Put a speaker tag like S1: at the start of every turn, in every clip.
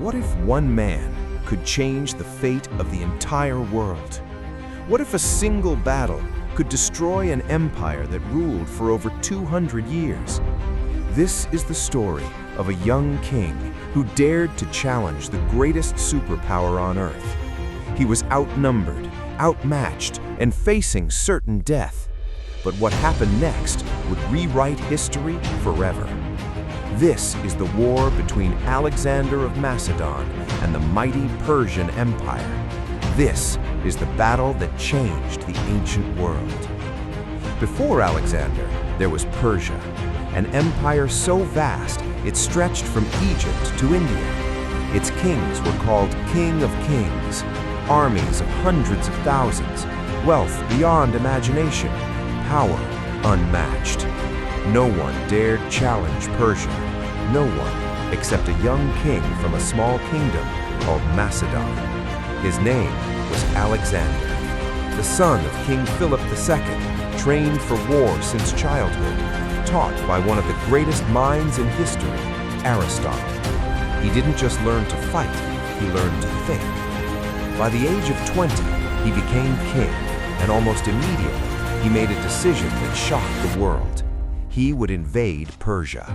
S1: What if one man could change the fate of the entire world? What if a single battle could destroy an empire that ruled for over 200 years? This is the story of a young king who dared to challenge the greatest superpower on Earth. He was outnumbered, outmatched, and facing certain death. But what happened next would rewrite history forever. This is the war between Alexander of Macedon and the mighty Persian Empire. This is the battle that changed the ancient world. Before Alexander, there was Persia, an empire so vast it stretched from Egypt to India. Its kings were called King of Kings, armies of hundreds of thousands, wealth beyond imagination, power unmatched. No one dared challenge Persia, no one except a young king from a small kingdom called Macedon. His name was Alexander, the son of King Philip II, trained for war since childhood, taught by one of the greatest minds in history, Aristotle. He didn't just learn to fight, he learned to think. By the age of 20, he became king, and almost immediately, he made a decision that shocked the world. He would invade Persia.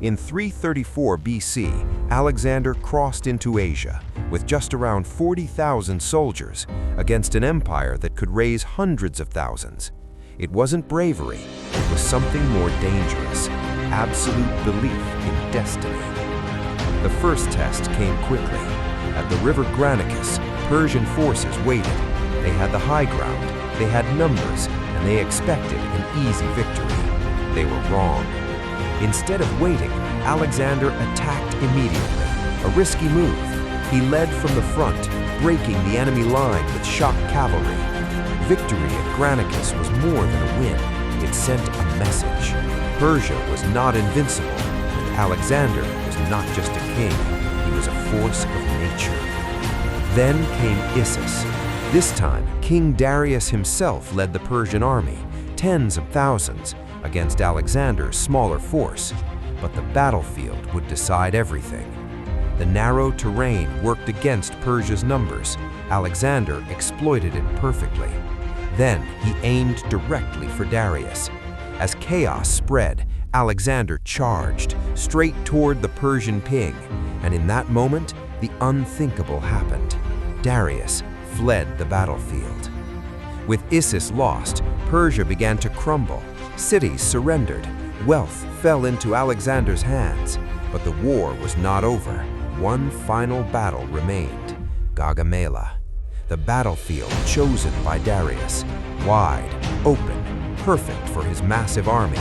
S1: In 334 BC, Alexander crossed into Asia with just around 40,000 soldiers against an empire that could raise hundreds of thousands. It wasn't bravery, it was something more dangerous, absolute belief in destiny. The first test came quickly. At the river Granicus, Persian forces waited. They had the high ground, they had numbers, and they expected an easy victory. They were wrong. Instead of waiting, Alexander attacked immediately. A risky move. He led from the front, breaking the enemy line with shock cavalry. Victory at Granicus was more than a win. It sent a message. Persia was not invincible, and Alexander was not just a king. He was a force of nature. Then came Issus. This time, King Darius himself led the Persian army, tens of thousands, against Alexander's smaller force. But the battlefield would decide everything. The narrow terrain worked against Persia's numbers. Alexander exploited it perfectly. Then he aimed directly for Darius. As chaos spread, Alexander charged straight toward the Persian king, and in that moment, the unthinkable happened. Darius fled the battlefield. With Issus lost, Persia began to crumble. Cities surrendered. Wealth fell into Alexander's hands. But the war was not over. One final battle remained, Gaugamela. The battlefield chosen by Darius, wide, open, perfect for his massive army.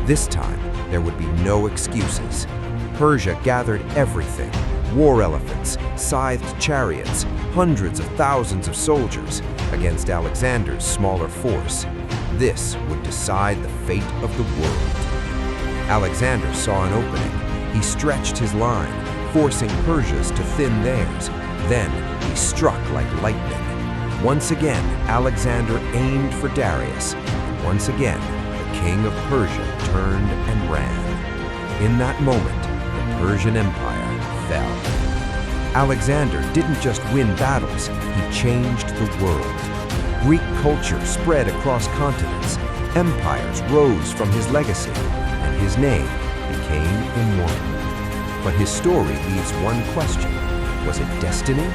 S1: This time, there would be no excuses. Persia gathered everything, war elephants, scythed chariots, hundreds of thousands of soldiers against Alexander's smaller force. This would decide the fate of the world. Alexander saw an opening. He stretched his line, forcing Persia's to thin theirs. Then he struck like lightning. Once again, Alexander aimed for Darius. Once again, the king of Persia turned and ran. In that moment, the Persian Empire fell. Alexander didn't just win battles, he changed the world. Greek culture spread across continents. Empires rose from his legacy, and his name became immortal. But his story leaves one question. Was it destiny,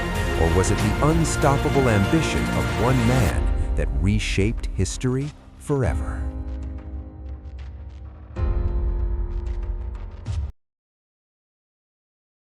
S1: or was it the unstoppable ambition of one man that reshaped history forever?